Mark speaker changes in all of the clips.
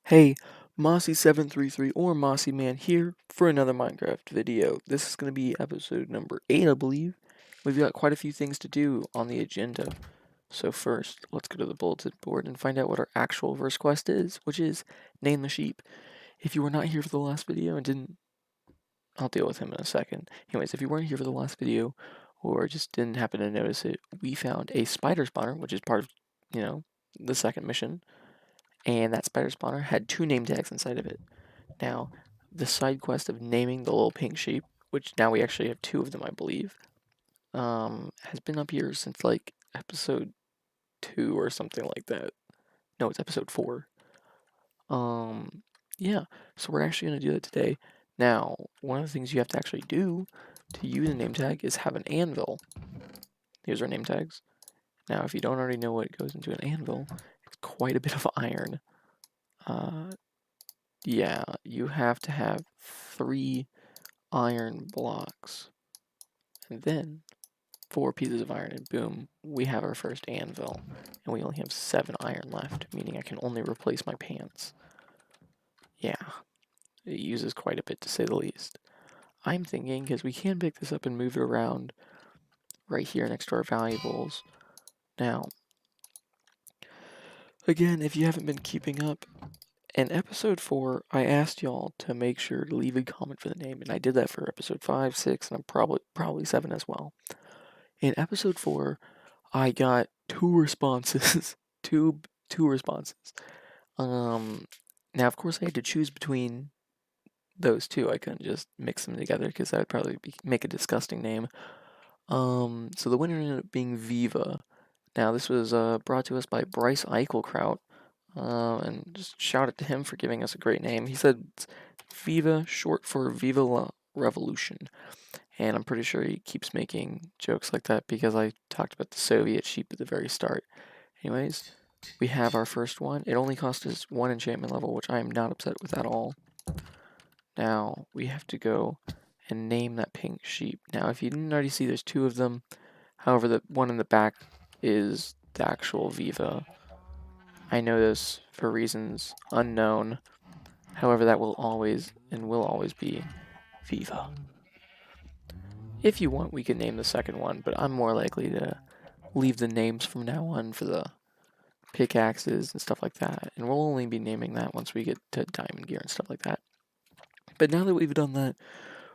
Speaker 1: Hey, Mossy733 or Mossy Man here for another Minecraft video. This is going to be episode number 8, I believe. We've got quite a few things to do on the agenda. So first, let's go to the bulletin board and find out what our actual first quest is, which is name the sheep. If you were not here for the last video and didn't, I'll deal with him in a second. Anyways, if you weren't here for the last video or just didn't happen to notice it, we found a spider spawner, which is part of, the second mission. And that spider spawner had 2 name tags inside of it. Now, the side quest of naming the little pink sheep, which now we actually have 2 of them, I believe, has been up here since like episode 2 or something like that. No, it's episode 4. Yeah, so we're actually going to do that today. Now, one of the things you have to actually do to use a name tag is have an anvil. Here's our name tags. Now, if you don't already know what goes into an anvil, it's quite a bit of iron. Yeah, you have to have 3 iron blocks. And then 4 pieces of iron, and boom, we have our first anvil. And we only have 7 iron left, meaning I can only replace my pants. Yeah, it uses quite a bit to say the least. I'm thinking, because we can pick this up and move it around right here next to our valuables. Now, again, if you haven't been keeping up, in episode 4, I asked y'all to make sure to leave a comment for the name, and I did that for episode 5, 6, and I'm probably 7 as well. In episode 4, I got 2 responses. two responses. Now of course I had to choose between those 2. I couldn't just mix them together because that would probably make a disgusting name. So the winner ended up being Viva. Now this was brought to us by Bryce Eichelkraut. And just shout out to him for giving us a great name. He said Viva, short for Viva la Revolution. And I'm pretty sure he keeps making jokes like that because I talked about the Soviet sheep at the very start. Anyways, we have our first one. It only cost us 1 enchantment level, which I am not upset with at all. Now, we have to go and name that pink sheep. Now, if you didn't already see, there's 2 of them. However, the one in the back is the actual Viva. I know this for reasons unknown. However, that will always be Viva. If you want, we can name the second one, but I'm more likely to leave the names from now on for the pickaxes and stuff like that. And we'll only be naming that once we get to diamond gear and stuff like that. But now that we've done that,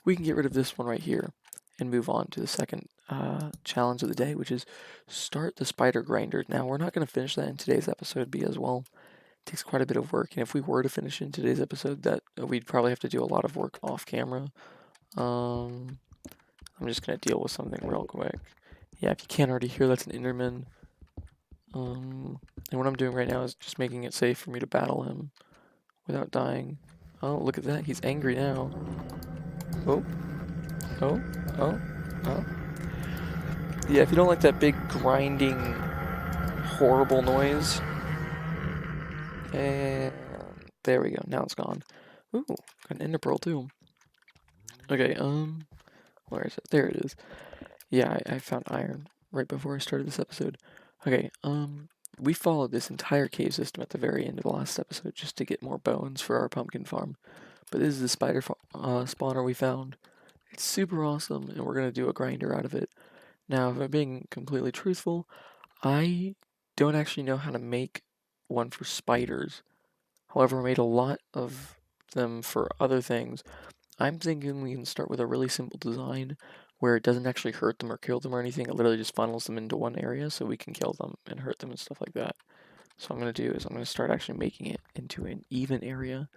Speaker 1: we can get rid of this one right here and move on to the second challenge of the day, which is start the spider grinder. Now, we're not going to finish that in today's episode because, well, it takes quite a bit of work. And if we were to finish in today's episode, that we'd probably have to do a lot of work off camera. I'm just going to deal with something real quick. Yeah, if you can't already hear, that's an Enderman. And what I'm doing right now is just making it safe for me to battle him without dying. Oh, look at that. He's angry now. Oh. Oh. Oh. Oh. Yeah, if you don't like that big grinding, horrible noise. And there we go. Now it's gone. Ooh, got an ender pearl too. Okay, where is it? There it is. Yeah, I found iron right before I started this episode. Okay, we followed this entire cave system at the very end of the last episode just to get more bones for our pumpkin farm. But this is the spider spawner we found. It's super awesome, and we're going to do a grinder out of it. Now, if I'm being completely truthful, I don't actually know how to make one for spiders. However, I made a lot of them for other things. I'm thinking we can start with a really simple design where it doesn't actually hurt them or kill them or anything. It literally just funnels them into one area so we can kill them and hurt them and stuff like that. So what I'm going to do is I'm going to start actually making it into an even area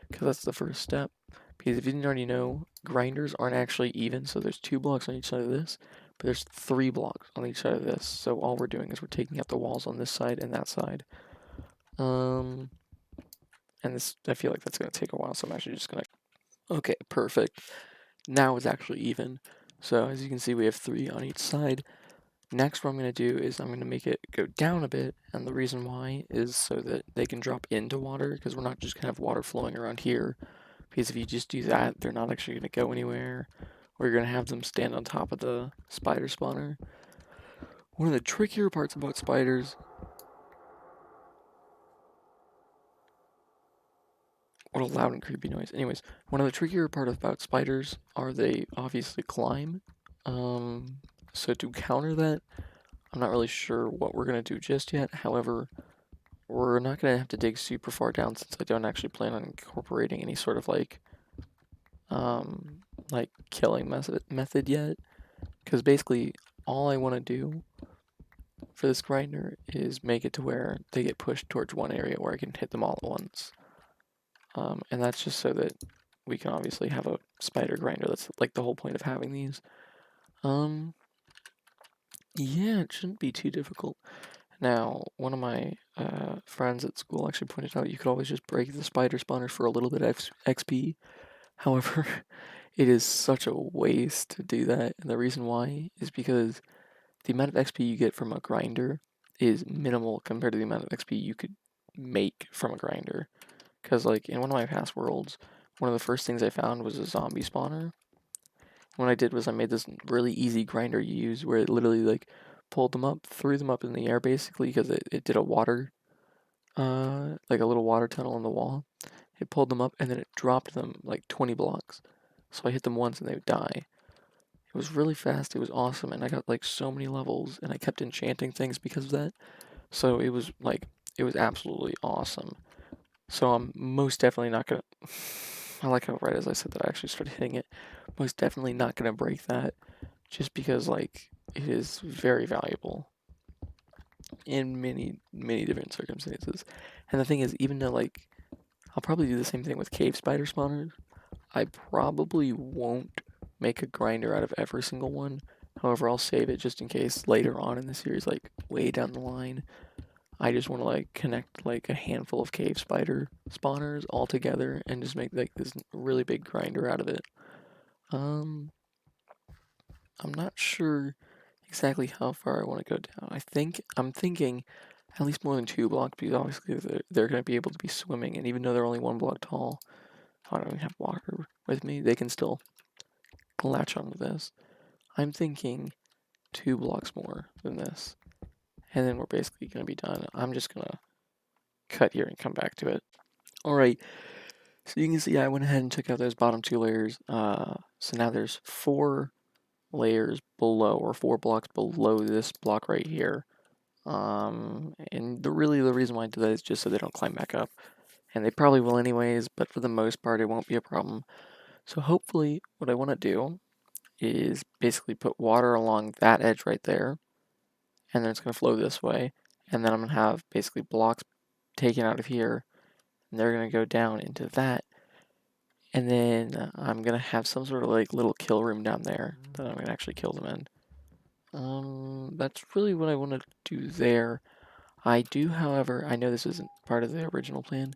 Speaker 1: because that's the first step. Because if you didn't already know, grinders aren't actually even, so there's 2 blocks on each side of this, but there's 3 blocks on each side of this. So all we're doing is we're taking out the walls on this side and that side. And this, I feel like that's going to take a while, so I'm actually just going to... Okay, perfect. Now it's actually even. So as you can see, we have 3 on each side. Next, what I'm going to do is I'm going to make it go down a bit, and the reason why is so that they can drop into water, because we're not just going to have water flowing around here. Because if you just do that, they're not actually going to go anywhere, or you're going to have them stand on top of the spider spawner. One of the trickier parts about spiders What a loud and creepy noise. Anyways, one of the trickier part about spiders are they obviously climb. So to counter that, I'm not really sure what we're gonna do just yet. However, we're not gonna have to dig super far down since I don't actually plan on incorporating any sort of like killing method yet. Because basically, all I want to do for this grinder is make it to where they get pushed towards one area where I can hit them all at once. And that's just so that we can obviously have a spider grinder. That's like the whole point of having these. Yeah, it shouldn't be too difficult. Now, one of my friends at school actually pointed out you could always just break the spider spawners for a little bit of XP. However, it is such a waste to do that, and the reason why is because the amount of XP you get from a grinder is minimal compared to the amount of XP you could make from a grinder. Because, like, in one of my past worlds, one of the first things I found was a zombie spawner. What I did was I made this really easy grinder you use where it literally, like, pulled them up, threw them up in the air basically because it did a water, like a little water tunnel in the wall. It pulled them up and then it dropped them like 20 blocks. So I hit them once and they would die. It was really fast, it was awesome, and I got like so many levels and I kept enchanting things because of that. So it was absolutely awesome. So I'm most definitely not gonna. I like how right as I said that I actually started hitting it. Most definitely not gonna break that, just because like it is very valuable in many different circumstances. And the thing is, even though like I'll probably do the same thing with cave spider spawners, I probably won't make a grinder out of every single one. However, I'll save it just in case later on in the series, like way down the line, I just want to like connect like a handful of cave spider spawners all together and just make like this really big grinder out of it. Um, I'm not sure exactly how far I want to go down. I'm thinking at least more than 2 blocks because obviously they're going to be able to be swimming, and even though they're only 1 block tall, I don't even have water with me. They can still latch onto this. I'm thinking 2 blocks more than this, and then we're basically going to be done. I'm just going to cut here and come back to it. Alright, so you can see I went ahead and took out those bottom 2 layers. So now there's 4 layers below, or 4 blocks below this block right here. And the reason why I did that is just so they don't climb back up. And they probably will anyways, but for the most part it won't be a problem. So hopefully what I want to do is basically put water along that edge right there, and then it's going to flow this way, and then I'm going to have basically blocks taken out of here, and they're going to go down into that, and then I'm going to have some sort of like little kill room down there that I'm going to actually kill them in. That's really what I want to do there. I do, however, I know this isn't part of the original plan,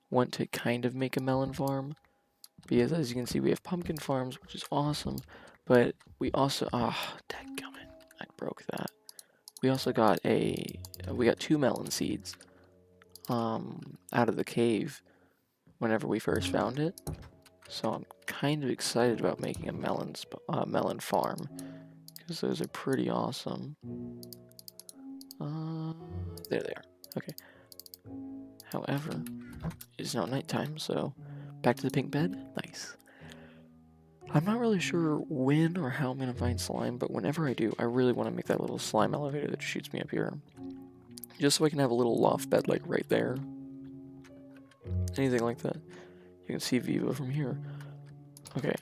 Speaker 1: want to kind of make a melon farm, because as you can see we have pumpkin farms, which is awesome, but we also, dadgummit, I broke that. We also got we got 2 melon seeds, out of the cave whenever we first found it, so I'm kind of excited about making a melon farm, because those are pretty awesome. There they are. Okay. However, it's now nighttime, so back to the pink bed. Nice. I'm not really sure when or how I'm going to find slime, but whenever I do, I really want to make that little slime elevator that shoots me up here. Just so I can have a little loft bed like right there. Anything like that. You can see Viva from here. Okay,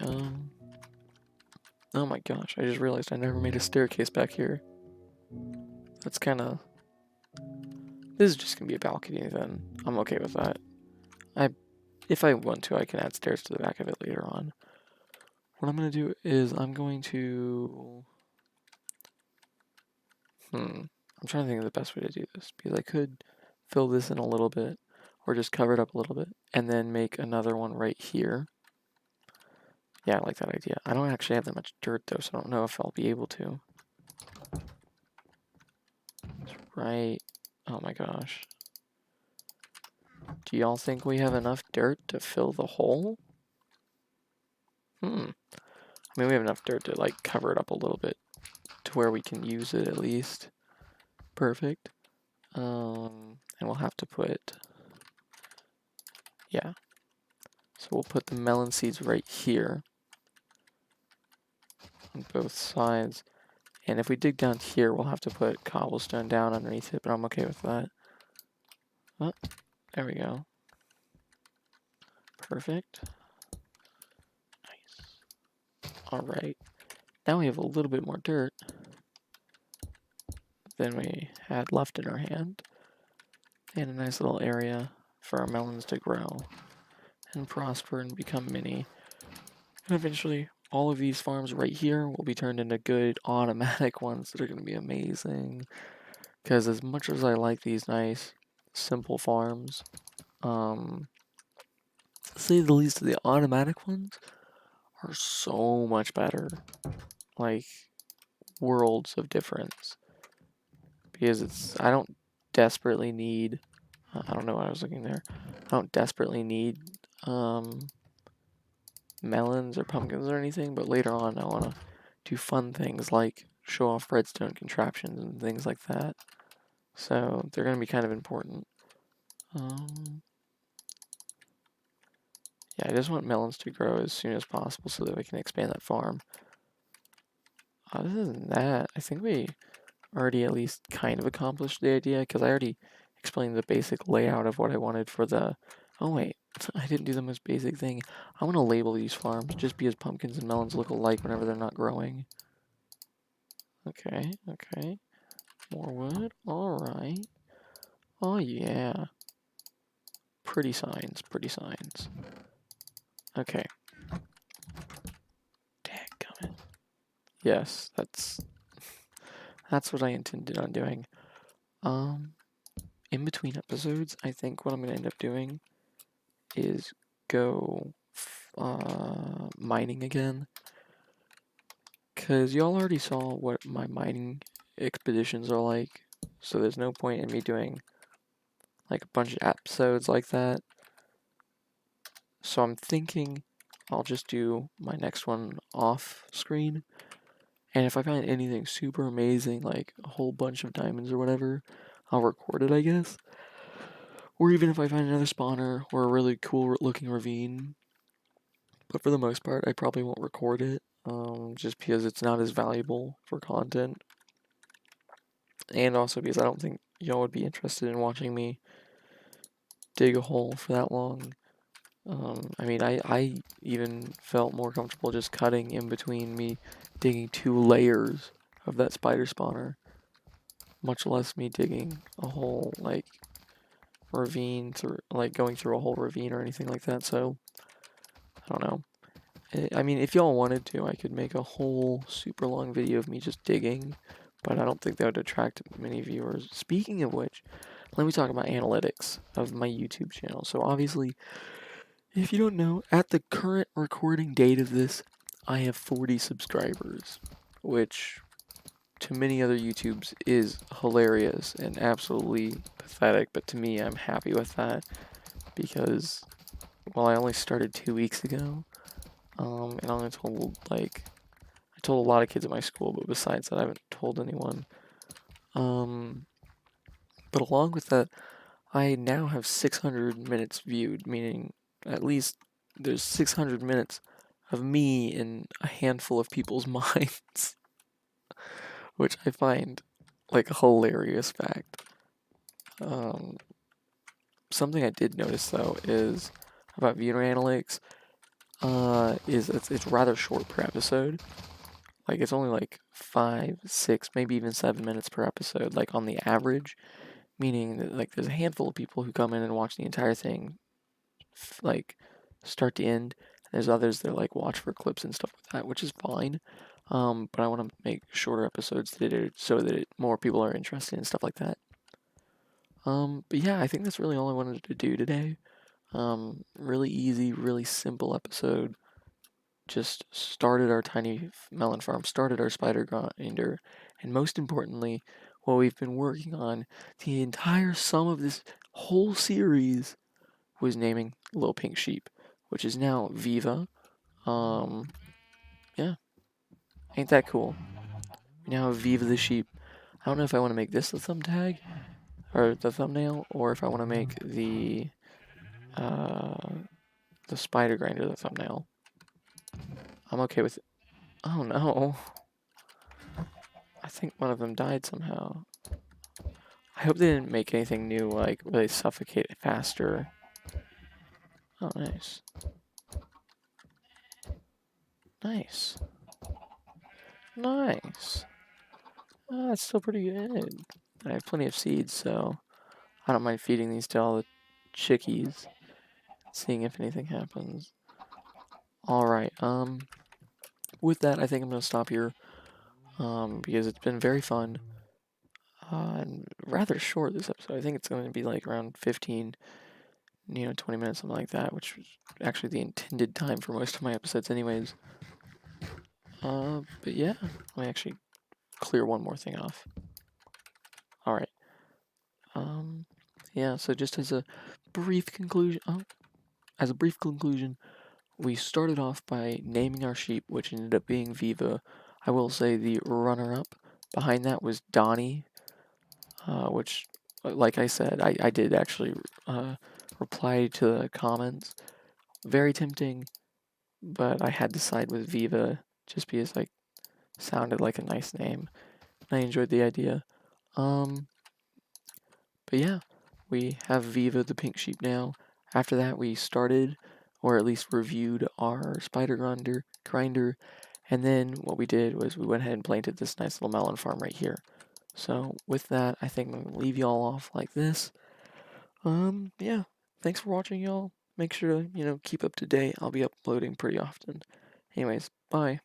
Speaker 1: oh my gosh, I just realized I never made a staircase back here. That's kinda... This is just gonna be a balcony then. I'm okay with that. If I want to, I can add stairs to the back of it later on. What I'm gonna do is I'm going to... I'm trying to think of the best way to do this, because I could fill this in a little bit, or just cover it up a little bit, and then make another one right here. Yeah, I like that idea. I don't actually have that much dirt though, so I don't know if I'll be able to. Right. Oh my gosh. Do y'all think we have enough dirt to fill the hole? I mean, we have enough dirt to like cover it up a little bit to where we can use it at least. Perfect. And we'll have to put, yeah. So we'll put the melon seeds right here on both sides. And if we dig down here, we'll have to put cobblestone down underneath it, but I'm okay with that. Oh, there we go. Perfect. Nice. Alright. Now we have a little bit more dirt than we had left in our hand. And a nice little area for our melons to grow and prosper and become mini. And eventually, all of these farms right here will be turned into good automatic ones that are going to be amazing. Because as much as I like these nice, simple farms, to say the least, the automatic ones are so much better. Like, worlds of difference. Because I don't desperately need, I don't know why I was looking there. I don't desperately need, melons or pumpkins or anything, but later on I want to do fun things like show off redstone contraptions and things like that. So they're going to be kind of important. Yeah, I just want melons to grow as soon as possible so that we can expand that farm. Other than that, I think we already at least kind of accomplished the idea, because I already explained the basic layout of what I wanted for the... Oh wait, I didn't do the most basic thing. I want to label these farms just because pumpkins and melons look alike whenever they're not growing. Okay, okay. More wood, alright. Oh yeah. Pretty signs, pretty signs. Okay. Dadgummit. Yes, that's what I intended on doing. In between episodes, I think what I'm gonna end up doing is go mining again. Cause y'all already saw what my mining expeditions are like, so there's no point in me doing like a bunch of episodes like that. So I'm thinking I'll just do my next one off screen. And if I find anything super amazing, like a whole bunch of diamonds or whatever, I'll record it, I guess. Or even if I find another spawner or a really cool looking ravine. But for the most part, I probably won't record it, just because it's not as valuable for content. And also because I don't think y'all would be interested in watching me dig a hole for that long. I mean, I even felt more comfortable just cutting in between me digging 2 layers of that spider spawner. Much less me digging a whole, like, ravine, through, like, going through a whole ravine or anything like that, so, I don't know. I mean, if y'all wanted to, I could make a whole super long video of me just digging, but I don't think that would attract many viewers. Speaking of which, let me talk about analytics of my YouTube channel. So obviously, if you don't know, at the current recording date of this, I have 40 subscribers, which to many other YouTubes is hilarious and absolutely pathetic, but to me, I'm happy with that because, well, I only started 2 weeks ago, and I only told, like, I told a lot of kids at my school, but besides that, I haven't told anyone. But along with that, I now have 600 minutes viewed, meaning at least there's 600 minutes of me in a handful of people's minds, which I find like a hilarious fact. Something I did notice though is about viewer analytics, is it's rather short per episode. Like it's only like 5, 6, maybe even 7 minutes per episode, like on the average. Meaning that like there's a handful of people who come in and watch the entire thing, like start to end. There's others that like watch for clips and stuff like that, which is fine. But I want to make shorter episodes so that more people are interested in stuff like that. But yeah, I think that's really all I wanted to do today. Really easy, really simple episode. Just started our tiny melon farm, started our spider grinder, and most importantly, what we've been working on the entire sum of this whole series was naming Little Pink Sheep, which is now Viva. Yeah, ain't that cool? We now have Viva the sheep. I don't know if I want to make this the thumb tag or the thumbnail, or if I want to make the the spider grinder the thumbnail. I'm okay with it. Oh no. I think one of them died somehow. I hope they didn't make anything new, like, where they suffocate faster. Oh, nice. Nice. Nice. That's still pretty good. I have plenty of seeds, so I don't mind feeding these to all the chickies, seeing if anything happens. Alright, with that, I think I'm gonna stop here, because it's been very fun, and rather short this episode. I think it's gonna be like around 15, 20 minutes, something like that, which was actually the intended time for most of my episodes anyways. But yeah, let me actually clear one more thing off. Alright. Yeah, so just as a brief conclusion, we started off by naming our sheep, which ended up being Viva. I will say the runner-up behind that was Donnie, which, like I said, I did actually reply to the comments. Very tempting, but I had to side with Viva just because, like, sounded like a nice name. I enjoyed the idea. But yeah, we have Viva the pink sheep now. After that, we started, or at least reviewed, our spider grinder, and then what we did was we went ahead and planted this nice little melon farm right here. So with that, I think I'm gonna leave y'all off like this. Yeah, thanks for watching, y'all. Make sure to, keep up to date. I'll be uploading pretty often. Anyways, bye.